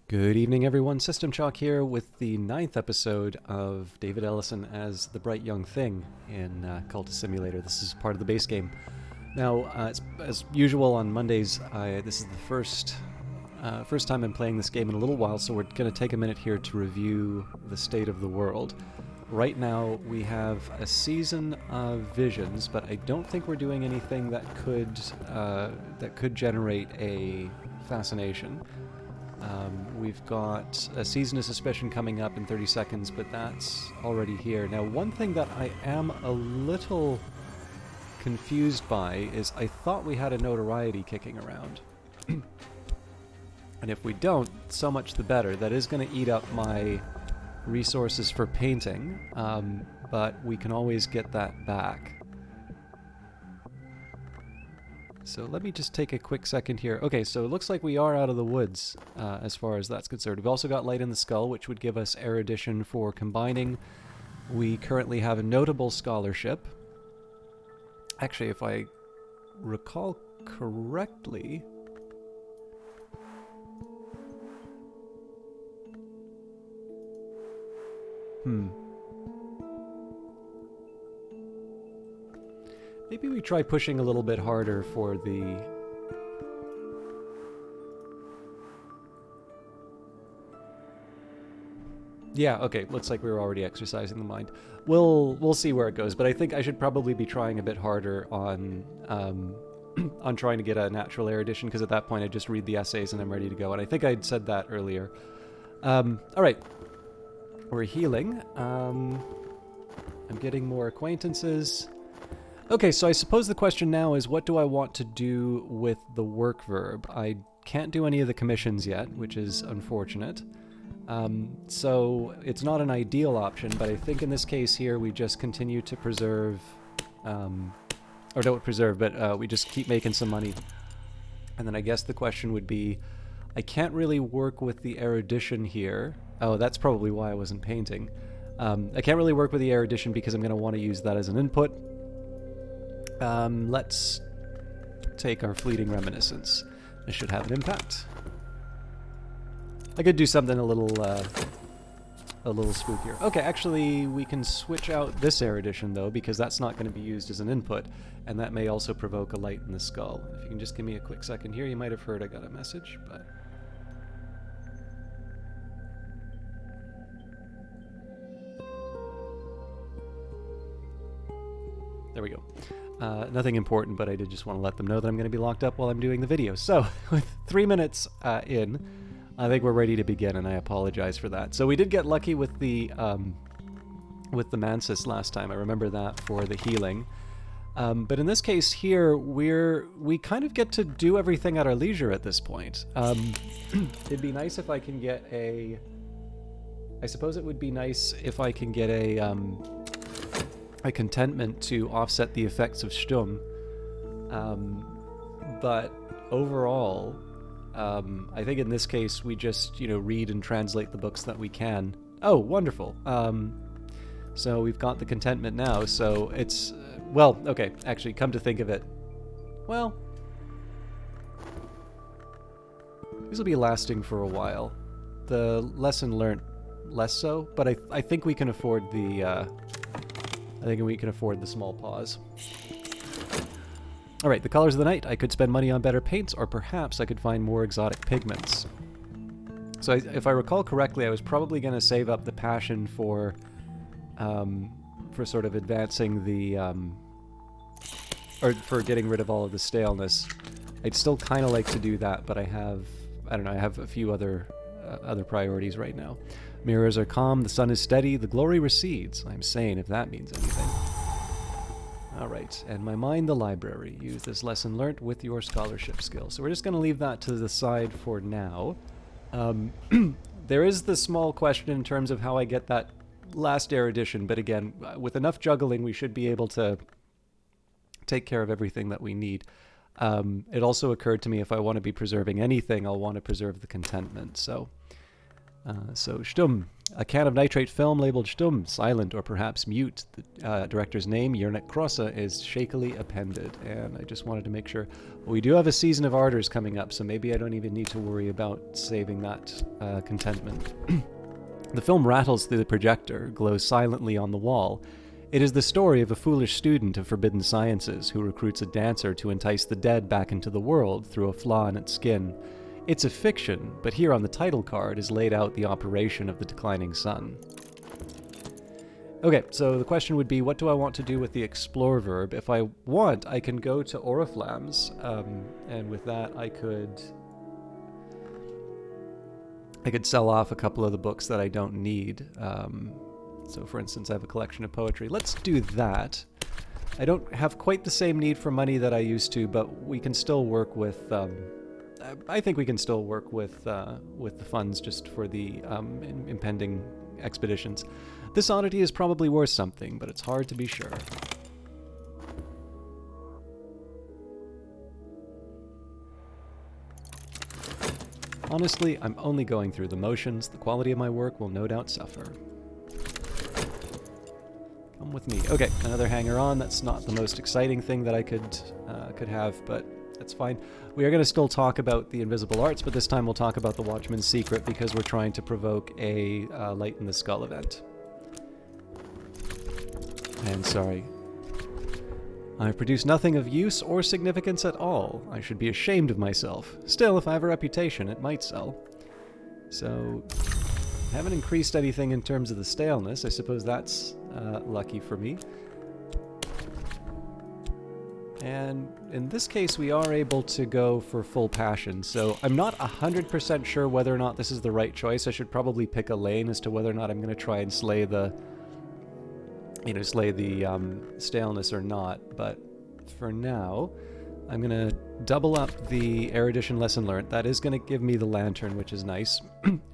Good evening, everyone. System Chalk here with the 9th episode of David Ellison as the Bright Young Thing in Cultist Simulator. This is part of the base game. Now, as usual on Mondays, this is the first time I'm playing this game in a little while, so we're going to take a minute here to review the state of the world. Right now, we have a season of visions, but I don't think we're doing anything that could generate a fascination. We've got a season of suspicion coming up in 30 seconds, but that's already here. Now, one thing that I am a little confused by is I thought we had a notoriety kicking around. And if we don't, so much the better. That is going to eat up my resources for painting, but we can always get that back. So let me just take a quick second here. Okay, so it looks like we are out of the woods as far as that's concerned. We've also got Light in the Skull, which would give us erudition for combining. We currently have a notable scholarship. Actually, if I recall correctly... Maybe we try pushing a little bit harder for the... Yeah, okay, looks like we were already exercising the mind. We'll see where it goes, but I think I should probably be trying a bit harder on on trying to get a natural erudition, because at that point I just read the essays and I'm ready to go, and I think I'd said that earlier. Alright, we're healing. I'm getting more acquaintances. Okay, so I suppose the question now is, what do I want to do with the work verb? I can't do any of the commissions yet, which is unfortunate. So it's not an ideal option, but I think in this case here we just continue to preserve, or don't preserve, but we just keep making some money. And then I guess the question would be, I can't really work with the erudition here. Oh, that's probably why I wasn't painting. I can't really work with the erudition because I'm going to want to use that as an input. Let's take our fleeting reminiscence. This should have an impact. I could do something a little spookier. Okay, actually, we can switch out this erudition, though, because that's not going to be used as an input, and that may also provoke a light in the skull. If you can just give me a quick second here, you might have heard I got a message, but... There we go. Nothing important, but I did just want to let them know that I'm going to be locked up while I'm doing the video. So, with 3 minutes in, I think we're ready to begin, and I apologize for that. So we did get lucky with the Mansis last time. I remember that for the healing. But in this case here, we kind of get to do everything at our leisure at this point. It'd be nice if I can get a... I suppose it would be nice if I can get a contentment to offset the effects of Sturm. But overall... I think in this case we just, read and translate the books that we can. Oh, wonderful. So we've got the contentment now, so it's... well, okay, actually, come to think of it. Well... these will be lasting for a while. The lesson learned less so, but I think we can afford the... I think we can afford the small pause. Alright, the colors of the night. I could spend money on better paints, or perhaps I could find more exotic pigments. So if I recall correctly, I was probably going to save up the passion for sort of advancing the, or for getting rid of all of the staleness. I'd still kind of like to do that, but I don't know, I have a few other priorities right now. Mirrors are calm, the sun is steady, the glory recedes. I'm sane, if that means anything. Alright, and my mind the library. Use this lesson learnt with your scholarship skill. So we're just going to leave that to the side for now. There is the small question in terms of how I get that last erudition, but again, with enough juggling we should be able to take care of everything that we need. It also occurred to me if I want to be preserving anything, I'll want to preserve the contentment. So So Stumm, a can of nitrate film labeled Stumm, silent or perhaps mute. The director's name, Yernek Krossa, is shakily appended. And I just wanted to make sure. We do have a season of Ardors coming up, so maybe I don't even need to worry about saving that contentment. The film rattles through the projector, glows silently on the wall. It is the story of a foolish student of forbidden sciences who recruits a dancer to entice the dead back into the world through a flaw in its skin. It's a fiction, but here on the title card is laid out the operation of the declining sun. Okay, so the question would be, what do I want to do with the explore verb? If I want, I can go to Oriflammes, and with that I could sell off a couple of the books that I don't need. So for instance, I have a collection of poetry. Let's do that. I don't have quite the same need for money that I used to, but we can still work with... I think we can still work with the funds just for the impending expeditions. This oddity is probably worth something, but it's hard to be sure. Honestly, I'm only going through the motions. The quality of my work will no doubt suffer. Come with me. Okay, another hanger-on. That's not the most exciting thing that I could have, but that's fine. We are going to still talk about the invisible arts, but this time we'll talk about the Watchman's Secret because we're trying to provoke a Light in the Skull event. And sorry. I've produced nothing of use or significance at all. I should be ashamed of myself. Still, if I have a reputation, it might sell. So, haven't increased anything in terms of the staleness. I suppose that's lucky for me. And in this case, we are able to go for full passion. So I'm not 100% sure whether or not this is the right choice. I should probably pick a lane as to whether or not I'm going to try and slay the staleness or not. But for now, I'm going to double up the erudition lesson learned. That is going to give me the lantern, which is nice.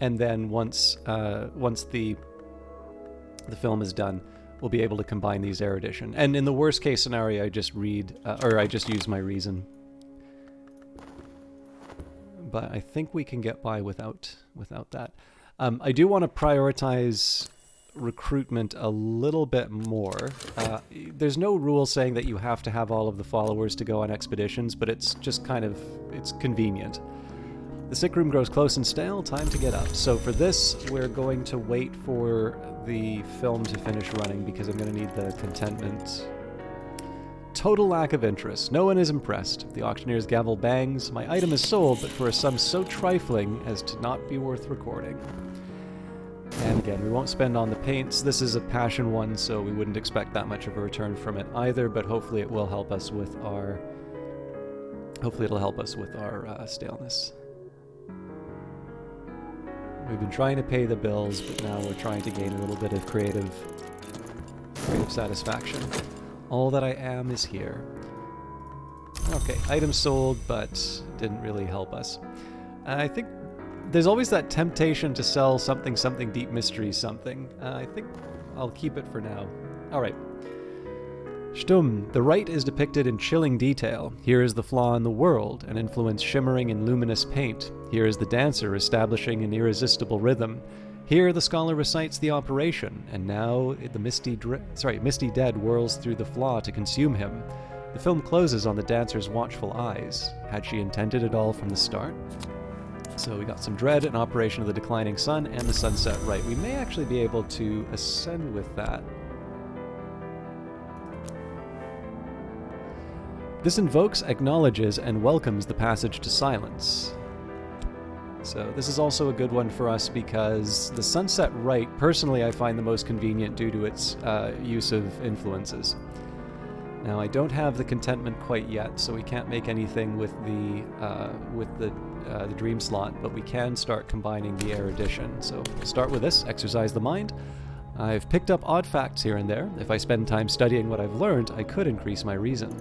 And then once the film is done, we'll be able to combine these erudition. And in the worst case scenario, I just read, or I just use my reason. But I think we can get by without that. I do want to prioritize recruitment a little bit more. There's no rule saying that you have to have all of the followers to go on expeditions, but it's just kind of, it's convenient. The sick room grows close and stale, time to get up. So for this, we're going to wait for the film to finish running because I'm going to need the contentment. Total lack of interest. No one is impressed. The auctioneer's gavel bangs. My item is sold, but for a sum so trifling as to not be worth recording. And again, we won't spend on the paints. This is a passion one, so we wouldn't expect that much of a return from it either, but hopefully it will help us with our... Hopefully it'll help us with our staleness. We've been trying to pay the bills, but now we're trying to gain a little bit of creative satisfaction. All that I am is here. Okay, item sold, but didn't really help us. I think there's always that temptation to sell something deep mystery something. I think I'll keep it for now. Alright. Stumm, the right is depicted in chilling detail. Here is the flaw in the world, an influence shimmering in luminous paint. Here is the dancer establishing an irresistible rhythm. Here the scholar recites the operation, and now the misty dead whirls through the flaw to consume him. The film closes on the dancer's watchful eyes. Had she intended it all from the start? So we got some dread, an operation of the declining sun, and the sunset right. We may actually be able to ascend with that. This invokes, acknowledges, and welcomes the passage to silence. So this is also a good one for us because the sunset rite, personally, I find the most convenient due to its use of influences. Now, I don't have the contentment quite yet, so we can't make anything with the dream slot, but we can start combining the erudition. So we'll start with this, exercise the mind. I've picked up odd facts here and there. If I spend time studying what I've learned, I could increase my reason.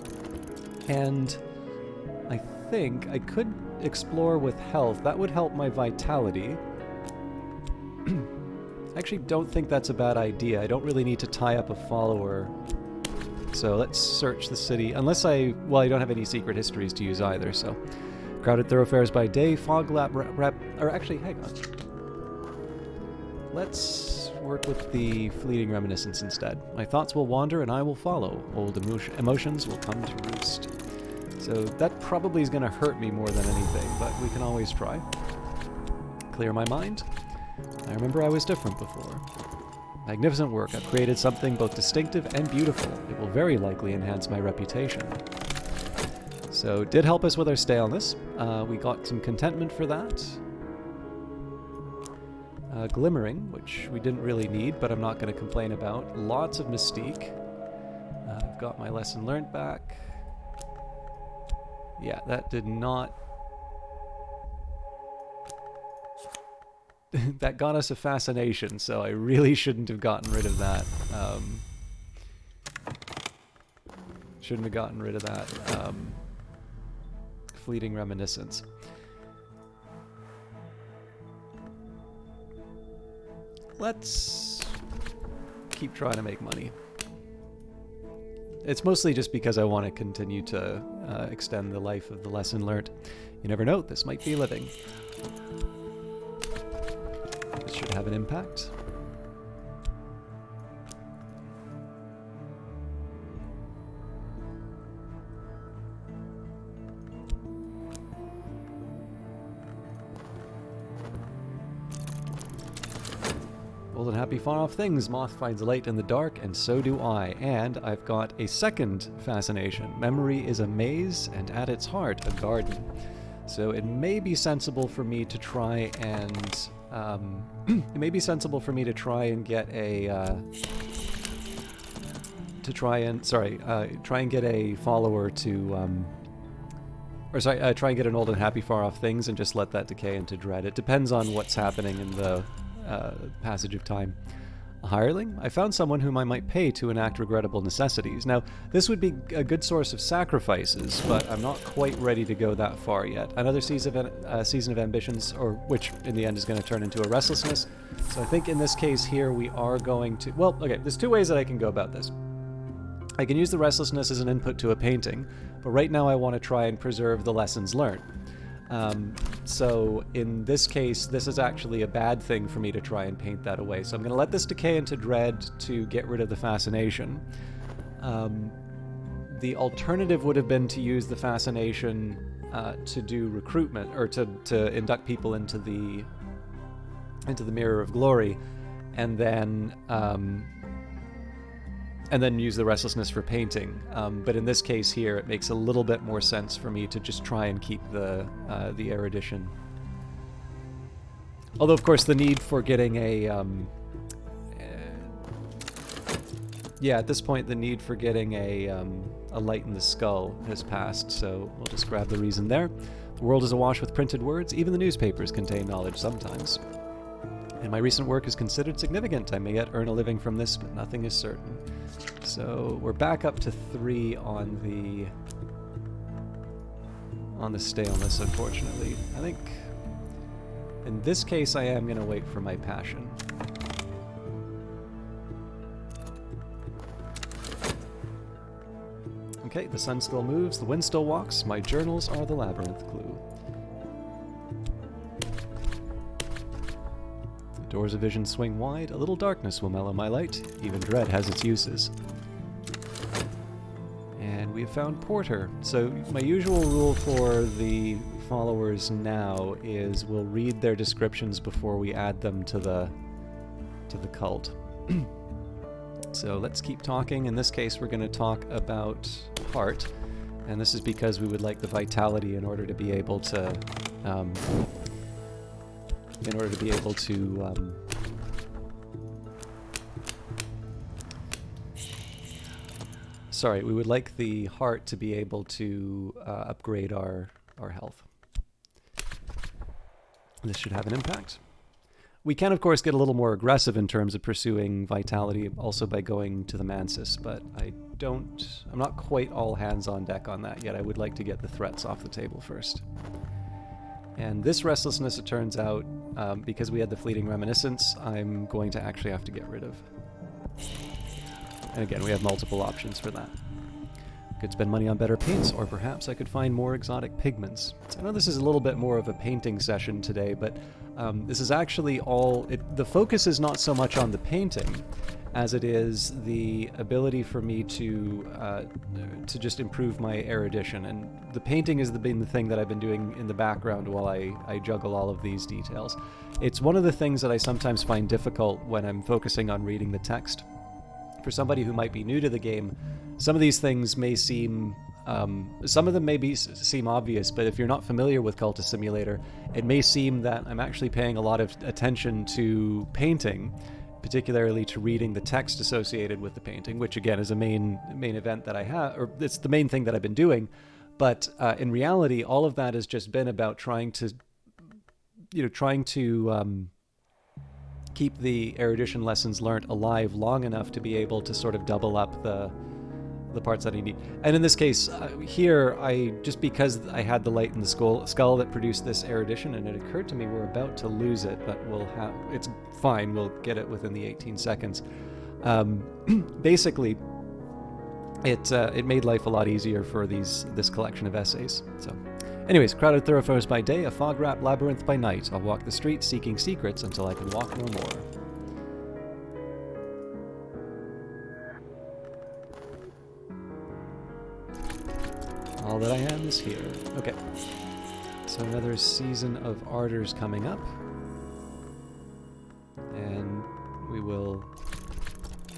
And I think I could explore with health. That would help my vitality. I actually don't think that's a bad idea. I don't really need to tie up a follower. So let's search the city. Unless I don't have any secret histories to use either, so. Crowded thoroughfares by day, fog lab or actually, hang on. let's work with the fleeting reminiscence instead. My thoughts will wander and I will follow. Old emotions will come to roost. So that probably is going to hurt me more than anything, but we can always try. Clear my mind. I remember I was different before. Magnificent work. I've created something both distinctive and beautiful. It will very likely enhance my reputation. So it did help us with our staleness. We got some contentment for that. Glimmering, which we didn't really need, but I'm not going to complain about. Lots of mystique. I've got my lesson learned back. Yeah, that did not... that got us a fascination, so I really shouldn't have gotten rid of that. Shouldn't have gotten rid of that. Fleeting reminiscence. Let's keep trying to make money. It's mostly just because I want to continue to extend the life of the lesson learnt. You never know, this might be living. This should have an impact. Old and happy far-off things. Moth finds light in the dark, and so do I. And I've got a second fascination. Memory is a maze, and at its heart, a garden. So it may be sensible for me to try and... it may be sensible for me to try and get a... try and get a follower to... try and get an old and happy far-off things and just let that decay into dread. It depends on what's happening in the... passage of time. A hireling? I found someone whom I might pay to enact regrettable necessities. Now, this would be a good source of sacrifices, but I'm not quite ready to go that far yet. Another season of ambitions, or which in the end is going to turn into a restlessness. So I think in this case here we are going to... Well, okay, there's two ways that I can go about this. I can use the restlessness as an input to a painting, but right now I want to try and preserve the lessons learned. So in this case, this is actually a bad thing for me to try and paint that away. So I'm going to let this decay into dread to get rid of the fascination. The alternative would have been to use the fascination to do recruitment, or to induct people into the Mirror of Glory, and then use the restlessness for painting. But in this case here, it makes a little bit more sense for me to just try and keep the erudition. Although, of course, the need for getting at this point, the need for getting a light in the skull has passed, so we'll just grab the reason there. The world is awash with printed words. Even the newspapers contain knowledge sometimes. And my recent work is considered significant. I may yet earn a living from this, but nothing is certain. So we're back up to 3 on the staleness, unfortunately. I think in this case I am going to wait for my passion. Okay, the sun still moves, the wind still walks, my journals are the labyrinth clue. Doors of vision swing wide, a little darkness will mellow my light, even dread has its uses. And we have found Porter. So my usual rule for the followers now is we'll read their descriptions before we add them to the cult. So let's keep talking. In this case, we're going to talk about heart, and this is because we would like the vitality in order to be able to we would like the heart to be able to upgrade our health. This should have an impact. We can, of course, get a little more aggressive in terms of pursuing vitality, also by going to the Mansis, but I'm not quite all hands on deck on that yet. I would like to get the threats off the table first. And this restlessness, it turns out, because we had the fleeting reminiscence, I'm going to actually have to get rid of. And again, we have multiple options for that. Could spend money on better paints, or perhaps I could find more exotic pigments. So I know this is a little bit more of a painting session today, but This is actually all... the focus is not so much on the painting as it is the ability for me to just improve my erudition. And the painting has been the thing that I've been doing in the background while I juggle all of these details. It's one of the things that I sometimes find difficult when I'm focusing on reading the text. For somebody who might be new to the game, some of these things may seem... some of them may seem obvious, but if you're not familiar with Cultist Simulator, it may seem that I'm actually paying a lot of attention to painting, particularly to reading the text associated with the painting, which again is a main event that I have, or it's the main thing that I've been doing. But in reality, all of that has just been about trying to keep the erudition lessons learnt alive long enough to be able to sort of double up the parts that I need. And in this case, here, just because I had the light in the skull that produced this erudition, and it occurred to me we're about to lose it, but it's fine, we'll get it within the 18 seconds. Basically, it made life a lot easier for this collection of essays. So, anyways, crowded thoroughfares by day, a fog-wrapped labyrinth by night. I'll walk the streets seeking secrets until I can walk no more. All that I am is here. Okay. So another season of Ardors coming up. And we will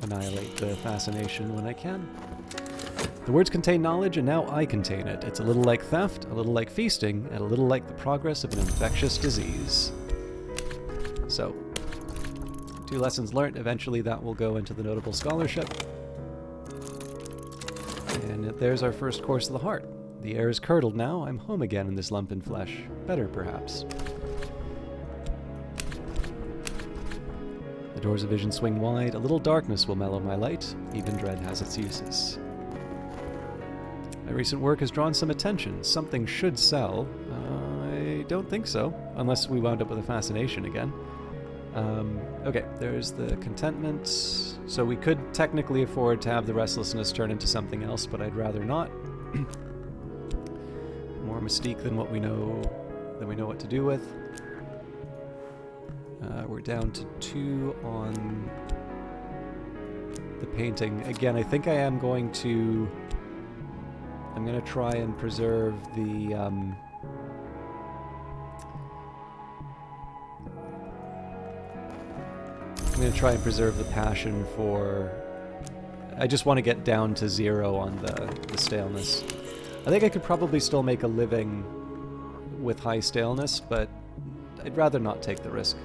annihilate the fascination when I can. The words contain knowledge, and now I contain it. It's a little like theft, a little like feasting, and a little like the progress of an infectious disease. So, 2 lessons learnt. Eventually that will go into the notable scholarship. And there's our first course of the heart. The air is curdled now. I'm home again in this lumpen flesh. Better, perhaps. The doors of vision swing wide. A little darkness will mellow my light. Even dread has its uses. My recent work has drawn some attention. Something should sell. I don't think so, unless we wound up with a fascination again. Okay, there's the contentment. So we could technically afford to have the restlessness turn into something else, but I'd rather not. More mystique than we know what to do with. We're down to 2 on the painting. Again, I think I am going to... I'm going to try and preserve the... I'm going to try and preserve the passion for... I just want to get down to 0 on the staleness. I think I could probably still make a living with high staleness, but I'd rather not take the risk.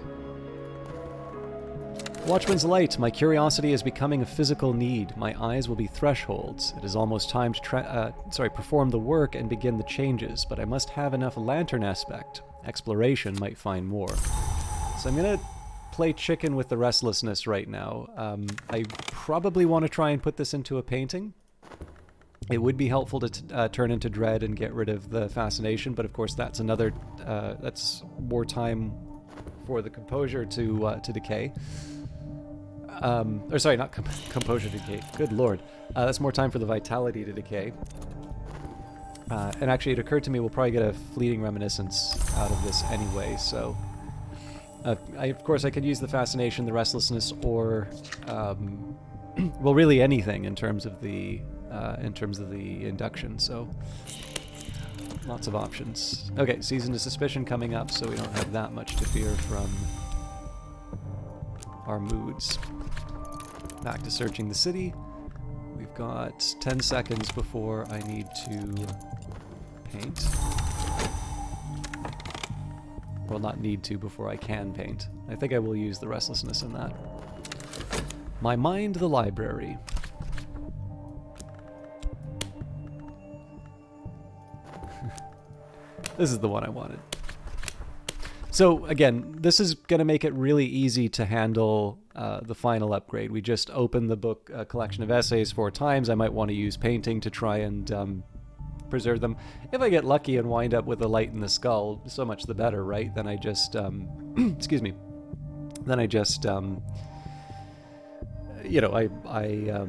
Watchman's light. My curiosity is becoming a physical need. My eyes will be thresholds. It is almost time to perform the work and begin the changes, but I must have enough lantern aspect. Exploration might find more. So I'm going to play chicken with the restlessness right now. I probably want to try and put this into a painting. It would be helpful to turn into dread and get rid of the fascination, but of course that's that's more time for the composure to decay. Or sorry, not composure to decay. Good lord. That's more time for the vitality to decay. And actually it occurred to me we'll probably get a fleeting reminiscence out of this anyway, so... of course I could use the fascination, the restlessness, or... well, really anything in terms of the induction, so... Lots of options. Okay, Season of Suspicion coming up, so we don't have that much to fear from our moods. Back to searching the city. We've got 10 seconds before I need to paint. Well, not need to, before I can paint. I think I will use the restlessness in that. My mind, the library. This is the one I wanted. So again, this is going to make it really easy to handle the final upgrade. We just opened the book collection of essays 4 times. I might want to use painting to try and preserve them. If I get lucky and wind up with a light in the skull, so much the better, right? Then I just, excuse me. Then I just, you know, I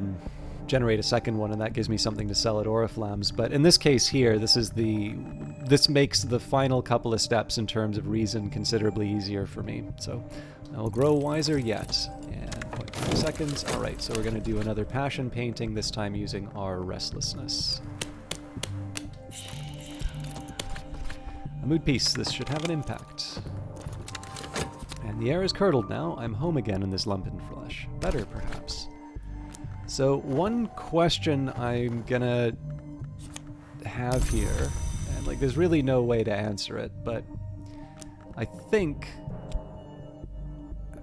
generate a second one, and that gives me something to sell at Oriflamme's. But in this case here, this makes the final couple of steps in terms of reason considerably easier for me. So I will grow wiser yet. And 0.5 seconds. All right, so we're going to do another passion painting, this time using our restlessness. A mood piece. This should have an impact. And the air is curdled now. I'm home again in this lumpen flesh. Better, perhaps. So one question I'm gonna have here, and like there's really no way to answer it, but I think...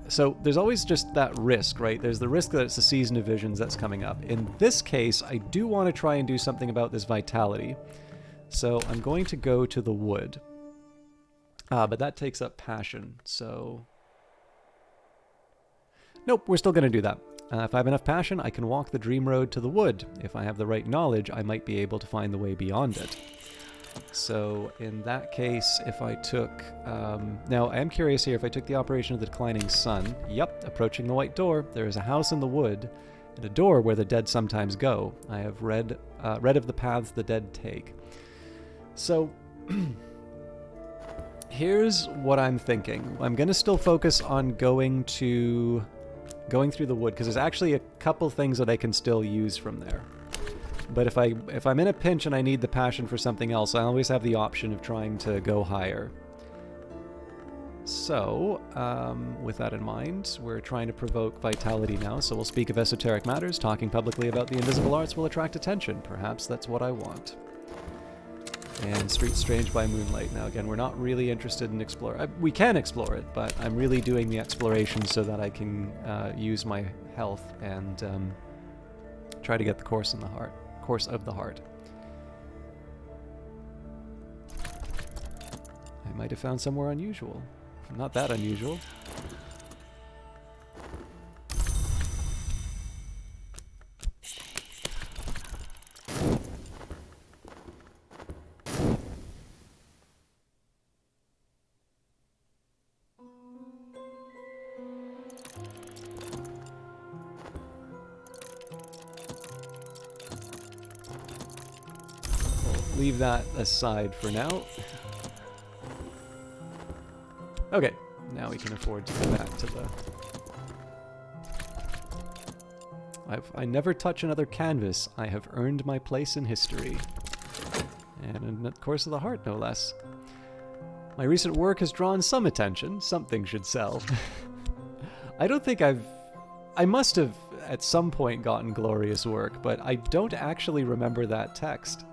So there's always just that risk, right? There's the risk that it's the season of visions that's coming up. In this case, I do want to try and do something about this vitality. So I'm going to go to the wood. But that takes up passion, so... Nope, we're still going to do that. If I have enough passion, I can walk the dream road to the wood. If I have the right knowledge, I might be able to find the way beyond it. So in that case, if I took... now, I am curious here, if I took the operation of the declining sun, yep, approaching the white door, there is a house in the wood, and a door where the dead sometimes go. I have read of the paths the dead take. So... Here's what I'm thinking. I'm going to still focus on going through the wood, because there's actually a couple things that I can still use from there. But if I'm in a pinch and I need the passion for something else, I always have the option of trying to go higher. So, with that in mind, we're trying to provoke vitality now, so we'll speak of esoteric matters. Talking publicly about the invisible arts will attract attention. Perhaps that's what I want. And Street Strange by Moonlight. Now again, we're not really interested in exploring. We can explore it, but I'm really doing the exploration so that I can use my health and try to get the course of the heart. I might have found somewhere unusual. Not that unusual. Leave that aside for now. Okay, now we can afford to go back to the... I never touch another canvas. I have earned my place in history. And in the course of the heart, no less. My recent work has drawn some attention. Something should sell. I don't think I must have at some point gotten glorious work, but I don't actually remember that text.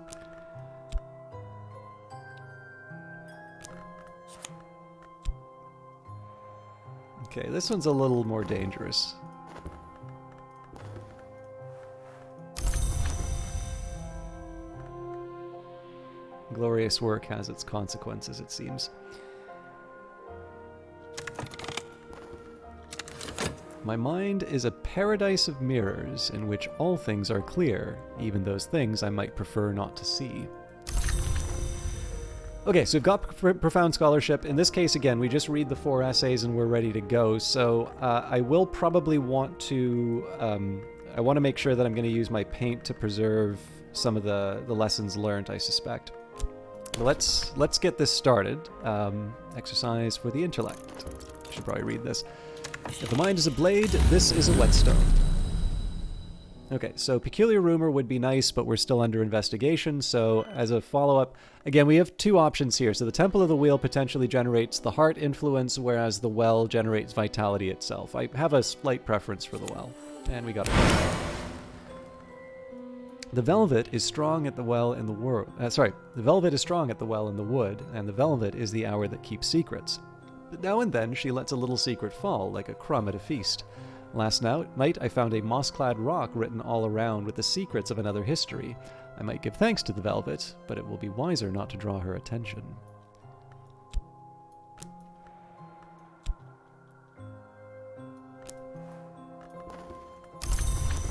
Okay, this one's a little more dangerous. Glorious work has its consequences, it seems. My mind is a paradise of mirrors in which all things are clear, even those things I might prefer not to see. Okay, so we've got profound scholarship. In this case, again, we just read the 4 essays and we're ready to go. So I will probably want to... I want to make sure that I'm going to use my paint to preserve some of the lessons learned, I suspect. But let's get this started. Exercise for the intellect. I should probably read this. If the mind is a blade, this is a whetstone. Okay, so peculiar rumor would be nice, but we're still under investigation, so as a follow-up, again, we have 2 options here. So the Temple of the Wheel potentially generates the heart influence, whereas the well generates vitality itself. I have a slight preference for the well, and we got it. The velvet is strong at the well in the the velvet is strong at the well in the wood, and the velvet is the hour that keeps secrets. But now and then she lets a little secret fall, like a crumb at a feast. Last night, I found a moss-clad rock written all around with the secrets of another history. I might give thanks to the velvet, but it will be wiser not to draw her attention.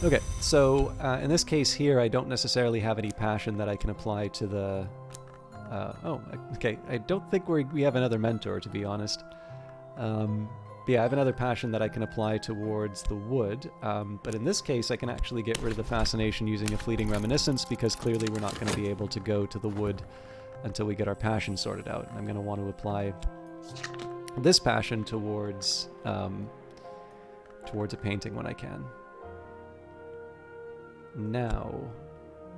Okay, so in this case here, I don't necessarily have any passion that I can apply to the... okay, I don't think we have another mentor, to be honest. But yeah, I have another passion that I can apply towards the wood, but in this case I can actually get rid of the fascination using a fleeting reminiscence, because clearly we're not going to be able to go to the wood until we get our passion sorted out. I'm going to want to apply this passion towards a painting when I can. Now,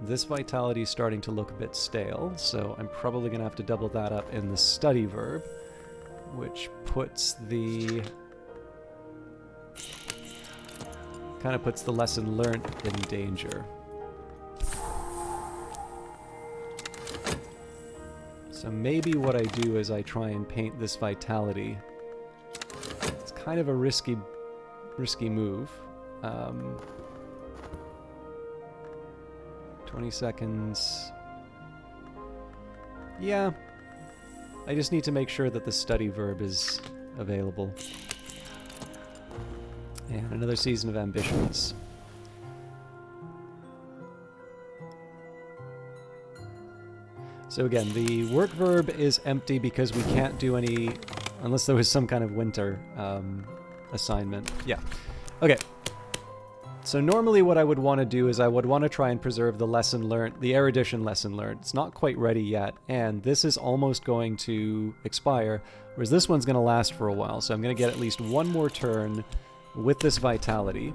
this vitality is starting to look a bit stale, so I'm probably going to have to double that up in the study verb, which puts the... kind of puts the lesson learned in danger. So maybe what I do is I try and paint this vitality. It's kind of a risky move. 20 seconds. Yeah. I just need to make sure that the study verb is available. And another season of ambitions. So again, the work verb is empty because we can't do any, unless there was some kind of winter assignment. Yeah. Okay. So normally what I would want to do is I would want to try and preserve the lesson learned, the erudition lesson learned. It's not quite ready yet, and this is almost going to expire, whereas this one's going to last for a while. So I'm going to get at least one more turn with this vitality.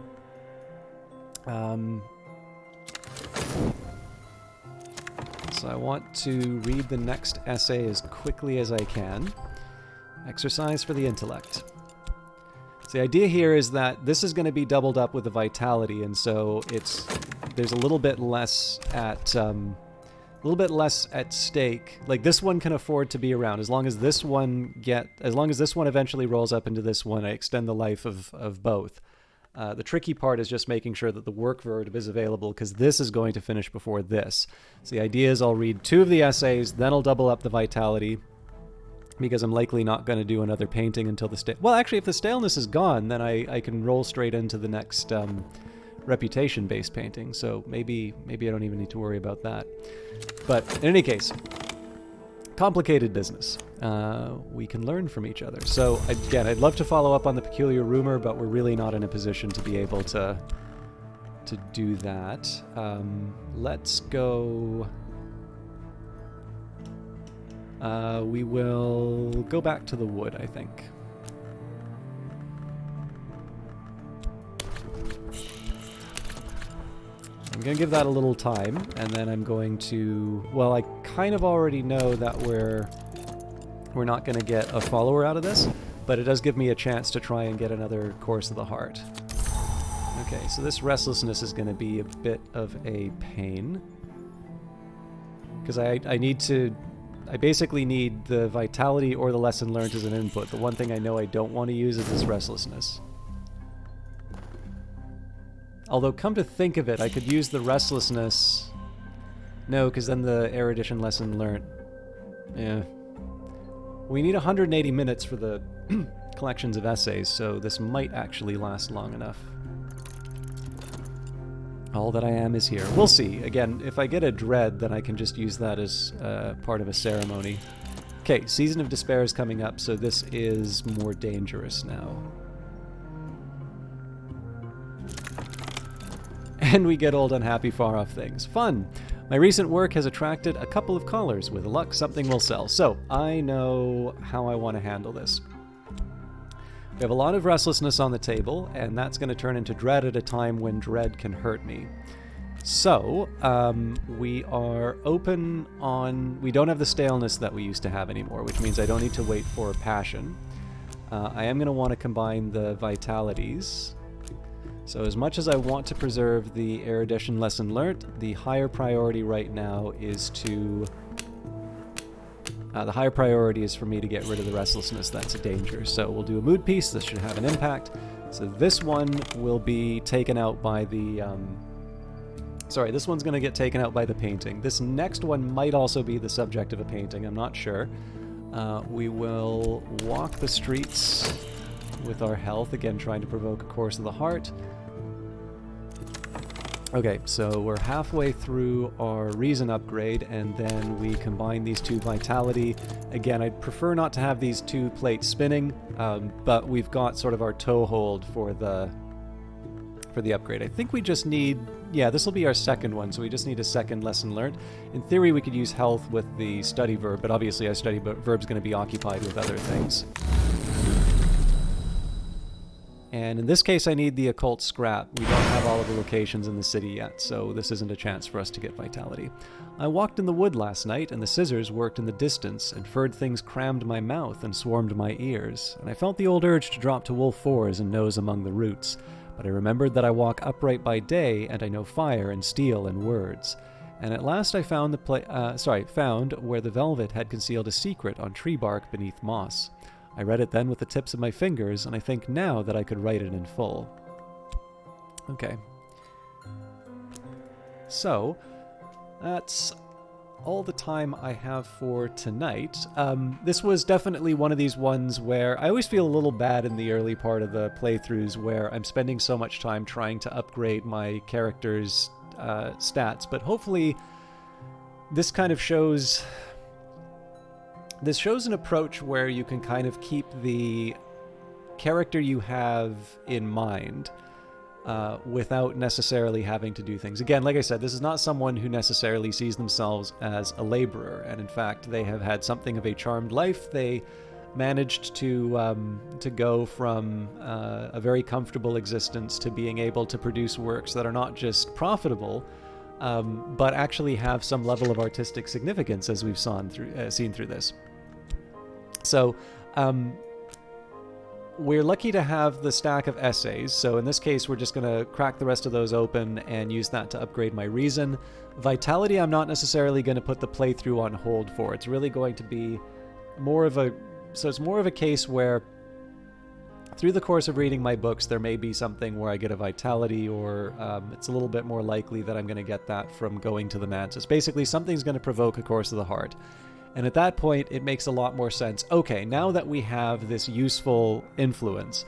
So I want to read the next essay as quickly as I can. Exercise for the intellect. So the idea here is that this is going to be doubled up with the vitality, and so there's a little bit less at stake. Like, this one can afford to be around as long as this one eventually rolls up into this one. I extend the life of both. The tricky part is just making sure that the work verb is available, because this is going to finish before this. So the idea is I'll read 2 of the essays, then I'll double up the vitality, because I'm likely not going to do another painting until the well, actually, if the staleness is gone, then I can roll straight into the next reputation-based painting. So maybe I don't even need to worry about that. But in any case, complicated business. We can learn from each other. So again, I'd love to follow up on the peculiar rumor, but we're really not in a position to be able to do that. Let's go. We will go back to the wood, I think. I'm going to give that a little time, and then I'm going to... Well, I kind of already know that we're not going to get a follower out of this, but it does give me a chance to try and get another Course of the Heart. Okay, so this restlessness is going to be a bit of a pain, because I basically need the vitality or the lesson learned as an input. The one thing I know I don't want to use is this restlessness. Although, come to think of it, I could use the restlessness... No, because then the erudition lesson learned... Yeah. We need 180 minutes for the collections of essays, so this might actually last long enough. All that I am is here. We'll see. Again, if I get a dread, then I can just use that as part of a ceremony. Okay, Season of Despair is coming up, so this is more dangerous now. And we get old, unhappy, far-off things. Fun! My recent work has attracted a couple of callers. With luck, something will sell. So, I know how I want to handle this. We have a lot of restlessness on the table, and that's going to turn into dread at a time when dread can hurt me. So, we are open on... We don't have the staleness that we used to have anymore, which means I don't need to wait for passion. I am going to want to combine the vitalities. So as much as I want to preserve the erudition lesson learnt, the higher priority right now is to... the higher priority is for me to get rid of the restlessness. That's a danger. So we'll do a mood piece. This should have an impact. So this one will be taken out by the... Sorry, this one's going to get taken out by the painting. This next one might also be the subject of a painting. I'm not sure. We will walk the streets with our health. Again, trying to provoke a Course of the Heart. Okay, so we're halfway through our reason upgrade, and then we combine these two vitality. Again, I'd prefer not to have these two plates spinning, but we've got sort of our toehold for the upgrade. I think we just need, yeah, this will be our second one, so we just need a second lesson learned. In theory, we could use health with the study verb, but obviously our study verb's going to be occupied with other things. And in this case, I need the occult scrap. We don't have all of the locations in the city yet, so this isn't a chance for us to get vitality. I walked in the wood last night, and the scissors worked in the distance, and furred things crammed my mouth and swarmed my ears, and I felt the old urge to drop to wolf fours and nose among the roots. But I remembered that I walk upright by day, and I know fire and steel and words. And at last I found found where the velvet had concealed a secret on tree bark beneath moss. I read it then with the tips of my fingers, and I think now that I could write it in full. Okay. So, that's all the time I have for tonight. This was definitely one of these ones where I always feel a little bad in the early part of the playthroughs where I'm spending so much time trying to upgrade my character's stats, but hopefully this kind of shows... This shows an approach where you can kind of keep the character you have in mind without necessarily having to do things. Again, like I said, this is not someone who necessarily sees themselves as a laborer, and in fact, they have had something of a charmed life. They managed to go from a very comfortable existence to being able to produce works that are not just profitable, but actually have some level of artistic significance, as we've seen through this. So, we're lucky to have the stack of essays, so in this case we're just going to crack the rest of those open and use that to upgrade my reason. Vitality I'm not necessarily going to put the playthrough on hold for. It's really going to be more of a... So it's more of a case where through the course of reading my books there may be something where I get a vitality, or it's a little bit more likely that I'm going to get that from going to the mantis. Basically something's going to provoke a course of the heart. And at that point, it makes a lot more sense. Okay, now that we have this useful influence,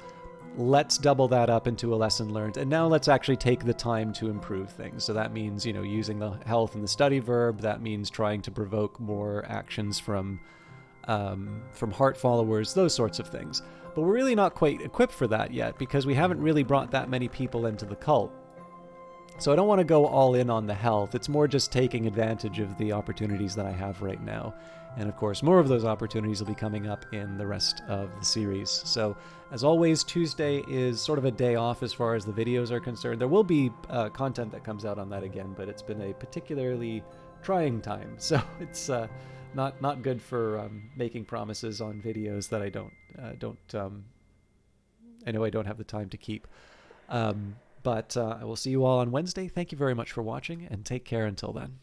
let's double that up into a lesson learned. And now let's actually take the time to improve things. So that means, you know, using the health and the study verb. That means trying to provoke more actions from heart followers, those sorts of things. But we're really not quite equipped for that yet, because we haven't really brought that many people into the cult. So I don't want to go all in on the health. It's more just taking advantage of the opportunities that I have right now. And of course, more of those opportunities will be coming up in the rest of the series. So as always, Tuesday is sort of a day off as far as the videos are concerned. There will be content that comes out on that again, but it's been a particularly trying time. So it's not good for making promises on videos that I know I don't have the time to keep. But I will see you all on Wednesday. Thank you very much for watching, and take care until then.